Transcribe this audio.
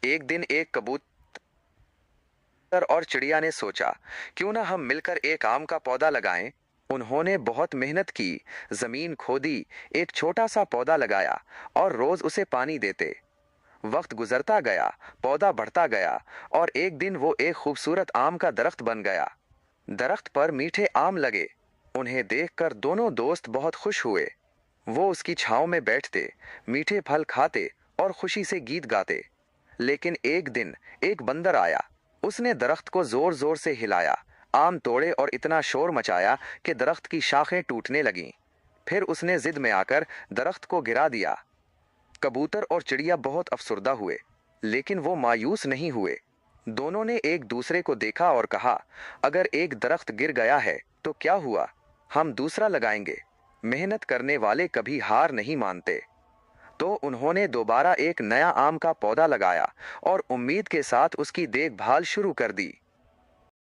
एक दिन एक कबूतर और चिड़िया ने सोचा, क्यों ना हम मिलकर एक आम का पौधा लगाएं। उन्होंने बहुत मेहनत की, जमीन खोदी, एक छोटा सा पौधा लगाया और रोज उसे पानी देते। वक्त गुजरता गया, पौधा बढ़ता गया और एक दिन वो एक खूबसूरत आम का दरख्त बन गया। दरख्त पर मीठे आम लगे। उन्हें देखकर दोनों दोस्त बहुत खुश हुए। वो उसकी छांव में बैठते, मीठे फल खाते और खुशी से गीत गाते। लेकिन एक दिन एक बंदर आया। उसने दरख्त को जोर जोर से हिलाया, आम तोड़े और इतना शोर मचाया कि दरख्त की शाखें टूटने लगीं। फिर उसने जिद में आकर दरख्त को गिरा दिया। कबूतर और चिड़िया बहुत अफसुर्दा हुए, लेकिन वो मायूस नहीं हुए। दोनों ने एक दूसरे को देखा और कहा, अगर एक दरख्त गिर गया है तो क्या हुआ, हम दूसरा लगाएंगे। मेहनत करने वाले कभी हार नहीं मानते। तो उन्होंने दोबारा एक नया आम का पौधा लगाया और उम्मीद के साथ उसकी देखभाल शुरू कर दी।